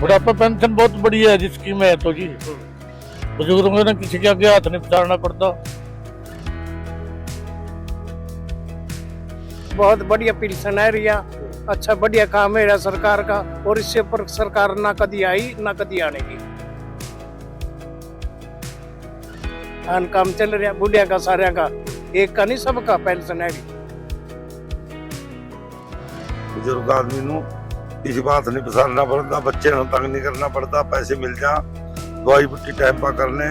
बुढ़ापा पेंशन बहुत बढ़िया है जी, स्कीम है तो जी बुजुर्गों को ना किसी के आगे हाथ नहीं पसारना पड़ता। बहुत बढ़िया पेंशन है रिया, अच्छा बढ़िया काम है रिया सरकार का, और इससे पर सरकार ना कभी आई ना कभी आने की। आन काम चल रहा बुढ़िया का सारे का, एक का नहीं सबका पेंशन है। बुजुर्ग आदमी नू किसी बात नहीं पसारना पड़ता, बच्चे ਨੂੰ तंग नहीं करना पड़ता, पैसे मिल जा, दवाई बुट्टी टाइम पर करने।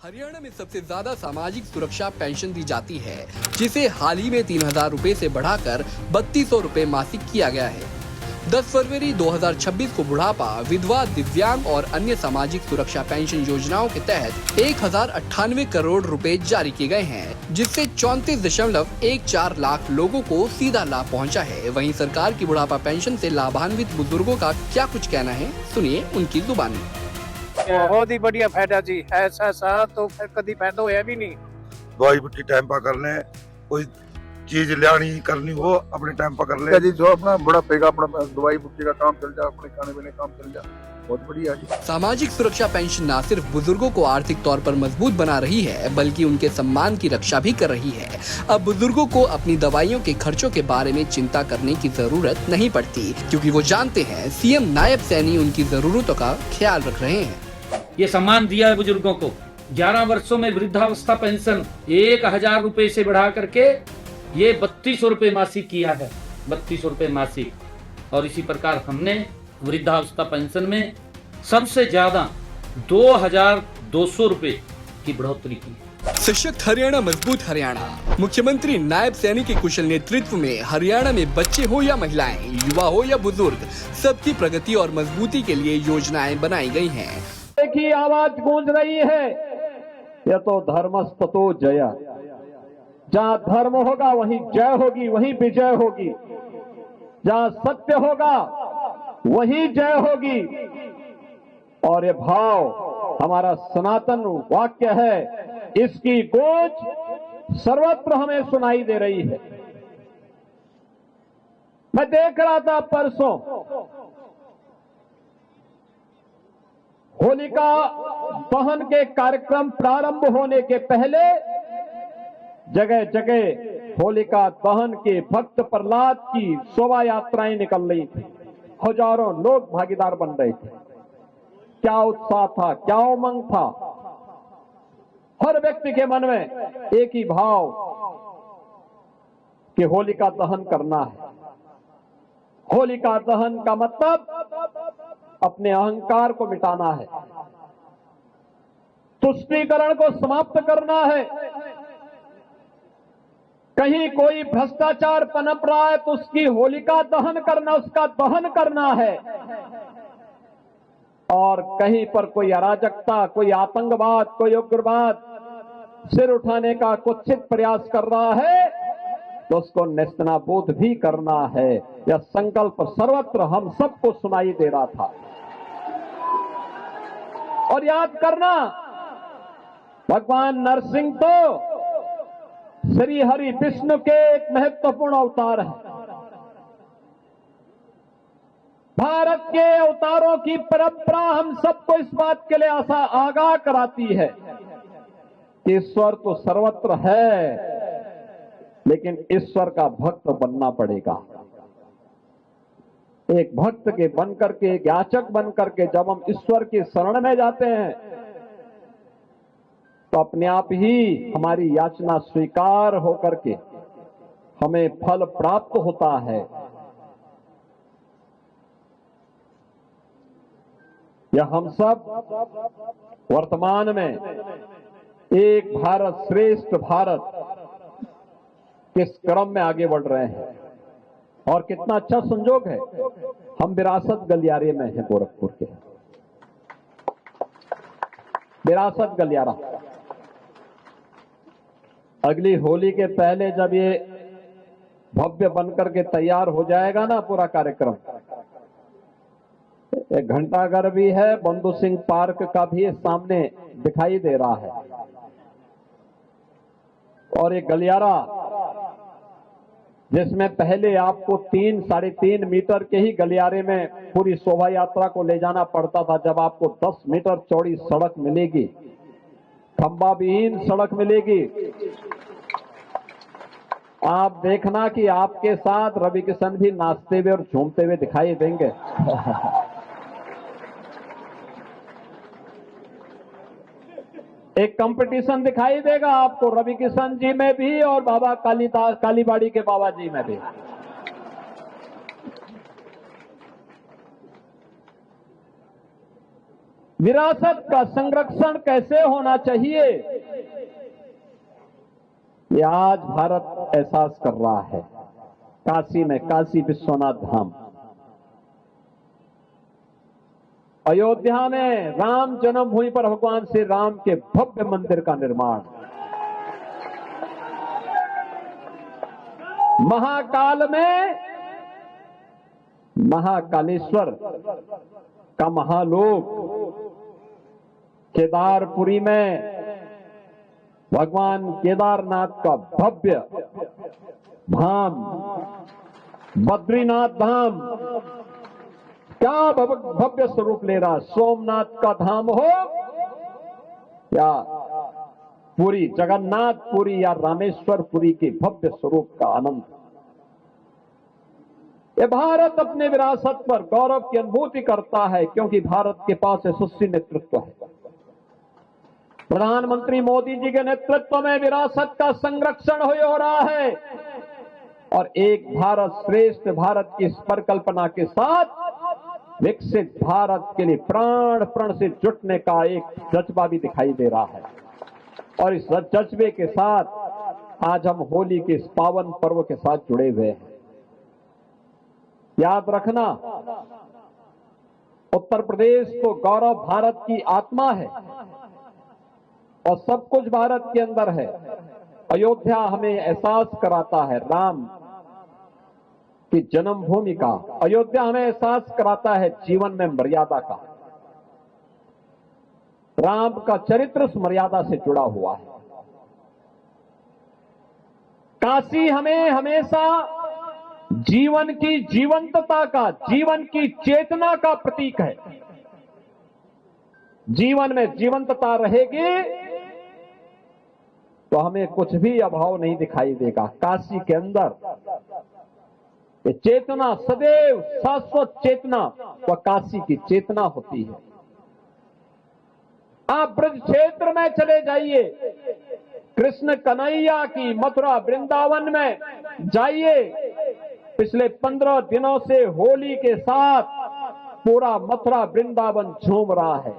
हरियाणा में सबसे ज्यादा सामाजिक सुरक्षा पेंशन दी जाती है, जिसे हाल ही में 3000 रुपए से बढ़ाकर 3200 रुपए मासिक किया गया है। 10 फरवरी 2026 को बुढ़ापा, विधवा, दिव्यांग और अन्य सामाजिक सुरक्षा पेंशन योजनाओं के तहत 1098 करोड़ रुपए जारी किए गए हैं, जिससे 34.14 लाख लोगों को सीधा लाभ पहुंचा है। वहीं सरकार की बुढ़ापा पेंशन से लाभान्वित बुजुर्गों का क्या कुछ कहना है, सुनिए उनकी जुबानी। बहुत ही बढ़िया फायदा जी, ऐसा तो फिर कभी फायदा होया भी नहीं। दवाई बुट्टी टाइम पर करने, कोई चीज लानी करनी हो अपने टाइम पर कर ले जी, जो अपना बुढ़ापे का अपना दवाई बुट्टी का काम चल जा, अपने खाने पीने का काम चल जा, बहुत बढ़िया जी। सामाजिक सुरक्षा पेंशन न सिर्फ बुजुर्गों को आर्थिक तौर पर मजबूत बना रही है, बल्कि उनके सम्मान की रक्षा भी कर रही है। अब बुजुर्गों को अपनी दवाइयों के खर्चों के बारे में चिंता करने की जरूरत नहीं पड़ती, क्योंकि वो जानते हैं सीएम नायब सैनी उनकी जरूरतों का ख्याल रख रहे हैं। ये सम्मान दिया है बुजुर्गों को। 11 वर्षों में वृद्धावस्था पेंशन 1000 रुपए से बढ़ा करके ये 3200 रुपए मासिक किया है, 3200 रुपए मासिक। और इसी प्रकार हमने वृद्धावस्था पेंशन में सबसे ज्यादा 2200 रुपए की बढ़ोतरी की। सशक्त हरियाणा, मजबूत हरियाणा। मुख्यमंत्री नायब सैनी के कुशल नेतृत्व में हरियाणा में बच्चे हो या महिलाएं, युवा हो या बुजुर्ग, सबकी प्रगति और मजबूती के लिए योजनाएं बनाई गई हैं। एक ही आवाज गूंज रही है, यह तो धर्मस्ततो जया। जहां धर्म होगा वहीं जय होगी, वहीं विजय होगी। जहां सत्य होगा वहीं जय होगी। और ये भाव हमारा सनातन वाक्य है, इसकी गूंज सर्वत्र हमें सुनाई दे रही है। मैं देख रहा था परसों होलिका दहन के कार्यक्रम प्रारंभ होने के पहले जगह जगह होलिका दहन के भक्त प्रहलाद की शोभा यात्राएं निकल रही थी। हजारों लोग भागीदार बन रहे थे। क्या उत्साह था, क्या उमंग था। हर व्यक्ति के मन में एक ही भाव कि होलिका दहन करना है। होलिका दहन का मतलब अपने अहंकार को मिटाना है, तुष्टीकरण को समाप्त करना है। कहीं कोई भ्रष्टाचार पनप रहा है तो उसकी होलिका दहन करना, उसका दहन करना है। और कहीं पर कोई अराजकता, कोई आतंकवाद, कोई उग्रवाद सिर उठाने का कुत्सित प्रयास कर रहा है तो उसको नेस्तनाबूद भी करना है। यह संकल्प सर्वत्र हम सबको सुनाई दे रहा था। और याद करना, भगवान नरसिंह तो श्री हरि विष्णु के एक महत्वपूर्ण अवतार है। भारत के अवतारों की परंपरा हम सबको इस बात के लिए आगाह कराती है कि ईश्वर तो सर्वत्र है, लेकिन ईश्वर का भक्त बनना पड़ेगा। एक भक्त के बनकर के, एक याचक बनकर के जब हम ईश्वर की शरण में जाते हैं तो अपने आप ही हमारी याचना स्वीकार होकर के हमें फल प्राप्त होता है। यह हम सब वर्तमान में एक भारत श्रेष्ठ भारत किस क्रम में आगे बढ़ रहे हैं। और कितना अच्छा संजोग है, हम विरासत गलियारे में हैं, गोरखपुर के विरासत गलियारा। अगली होली के पहले जब ये भव्य बनकर के तैयार हो जाएगा ना पूरा कार्यक्रम, एक घंटाघर भी है, बंधु सिंह पार्क का भी सामने दिखाई दे रहा है। और ये गलियारा जिसमें पहले आपको 3-3.5 मीटर के ही गलियारे में पूरी शोभा यात्रा को ले जाना पड़ता था, जब आपको 10 मीटर चौड़ी सड़क मिलेगी, खंबा विहीन सड़क मिलेगी, आप देखना कि आपके साथ रवि किशन भी नाचते हुए और झूमते हुए दिखाई देंगे। एक कंपटीशन दिखाई देगा आपको रवि किशन जी में भी और बाबा कालीबाड़ी के बाबा जी में भी। विरासत का संरक्षण कैसे होना चाहिए, ये आज भारत एहसास कर रहा है। काशी में काशी विश्वनाथ धाम, अयोध्या में राम जन्मभूमि पर भगवान श्री राम के भव्य मंदिर का निर्माण, महाकाल में महाकालेश्वर का महालोक, केदारपुरी में भगवान केदारनाथ का भव्य धाम, बद्रीनाथ धाम क्या भव्य स्वरूप ले रहा, सोमनाथ का धाम हो या पुरी जगन्नाथपुरी या रामेश्वरपुरी के भव्य स्वरूप का आनंद। ये भारत अपने विरासत पर गौरव की अनुभूति करता है, क्योंकि भारत के पास यशस्वी नेतृत्व है। प्रधानमंत्री मोदी जी के नेतृत्व में विरासत का संरक्षण हो रहा है और एक भारत श्रेष्ठ भारत की इस परिकल्पना के साथ विकसित भारत के लिए प्राण प्रण से जुटने का एक जज्बा भी दिखाई दे रहा है। और इस जज्बे के साथ आज हम होली के इस पावन पर्व के साथ जुड़े हुए हैं। याद रखना, उत्तर प्रदेश तो गौरव भारत की आत्मा है और सब कुछ भारत के अंदर है। अयोध्या हमें एहसास कराता है राम की जन्मभूमि का, अयोध्या हमें एहसास कराता है जीवन में मर्यादा का। राम का चरित्र उस मर्यादा से जुड़ा हुआ है। काशी हमें हमेशा जीवन की जीवंतता का, जीवन की चेतना का प्रतीक है। जीवन में जीवंतता रहेगी तो हमें कुछ भी अभाव नहीं दिखाई देगा। काशी के अंदर ये चेतना सदैव शाश्वत चेतना व काशी की चेतना होती है। आप ब्रज क्षेत्र में चले जाइए, कृष्ण कन्हैया की मथुरा वृंदावन में जाइए। पिछले 15 दिनों से होली के साथ पूरा मथुरा वृंदावन झूम रहा है।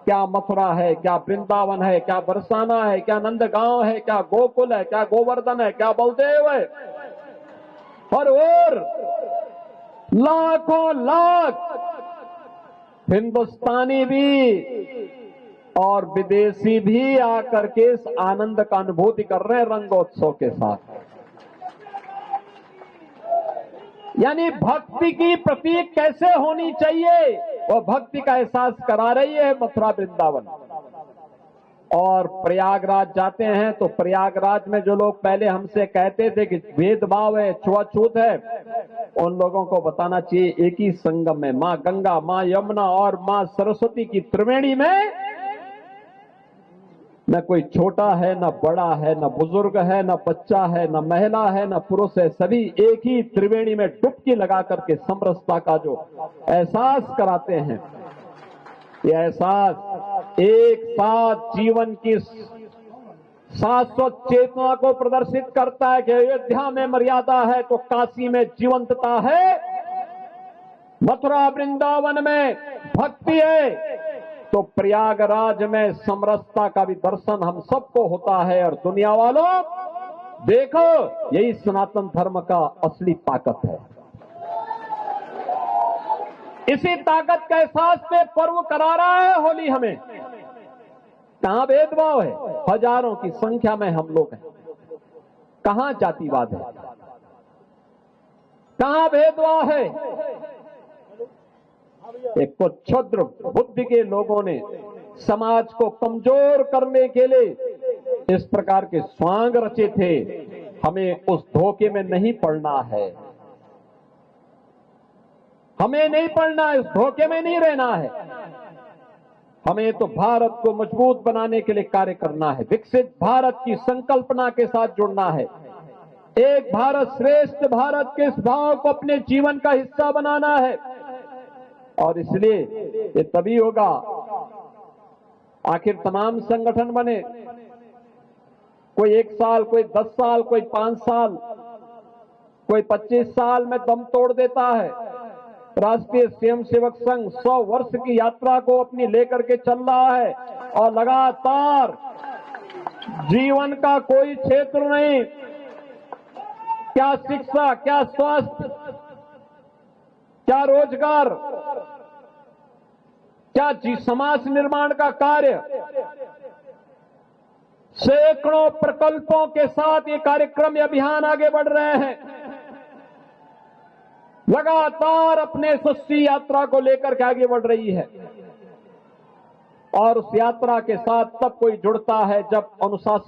क्या मथुरा है, क्या वृंदावन है, क्या बरसाना है, क्या नंदगांव है, क्या गोकुल है, क्या गोवर्धन है, क्या बलदेव है, और लाखों लाख हिंदुस्तानी भी और विदेशी भी आकर के इस आनंद का अनुभूति कर रहे हैं रंगोत्सव के साथ। यानी भक्ति की प्रतीक कैसे होनी चाहिए, वो भक्ति का एहसास करा रही है मथुरा वृंदावन। और प्रयागराज जाते हैं तो प्रयागराज में जो लोग पहले हमसे कहते थे कि भेदभाव है, छुआछूत है, उन लोगों को बताना चाहिए एक ही संगम में मां गंगा, मां यमुना और मां सरस्वती की त्रिवेणी में न कोई छोटा है, न बड़ा है, न बुजुर्ग है, न बच्चा है, न महिला है, न पुरुष है, सभी एक ही त्रिवेणी में डुबकी लगा करके समरसता का जो एहसास कराते हैं, ये एहसास एक साथ जीवन की शाश्वत चेतना को प्रदर्शित करता है कि अयोध्या में मर्यादा है तो काशी में जीवंतता है, मथुरा वृंदावन में भक्ति है तो प्रयागराज में समरसता का भी दर्शन हम सबको होता है। और दुनिया वालों देखो, यही सनातन धर्म का असली ताकत है। इसी ताकत का एहसास पे पर्व करा रहा है होली हमें। कहां भेदभाव है, हजारों की संख्या में हम लोग हैं, कहां जातिवाद है, कहां भेदभाव है। एक तो क्षुद्र बुद्धि के लोगों ने समाज को कमजोर करने के लिए इस प्रकार के स्वांग रचे थे। हमें उस धोखे में नहीं पड़ना है, हमें नहीं पड़ना है, उस धोखे में नहीं रहना है। हमें तो भारत को मजबूत बनाने के लिए कार्य करना है, विकसित भारत की संकल्पना के साथ जुड़ना है, एक भारत श्रेष्ठ भारत के इस भाव को अपने जीवन का हिस्सा बनाना है। और इसलिए ये तभी होगा, आखिर तमाम संगठन बने, कोई 1 साल, कोई 10 साल, कोई 5 साल, कोई 25 साल में दम तोड़ देता है। राष्ट्रीय स्वयंसेवक संघ 100 वर्ष की यात्रा को अपनी लेकर के चल रहा है और लगातार जीवन का कोई क्षेत्र नहीं, क्या शिक्षा, क्या स्वास्थ्य, क्या रोजगार, क्या समाज निर्माण का कार्य, सैकड़ों प्रकल्पों के साथ ये कार्यक्रम, ये अभियान आगे बढ़ रहे हैं। लगातार अपने यशस्वी यात्रा को लेकर के आगे बढ़ रही है। और उस यात्रा के साथ तब कोई जुड़ता है जब अनुशासित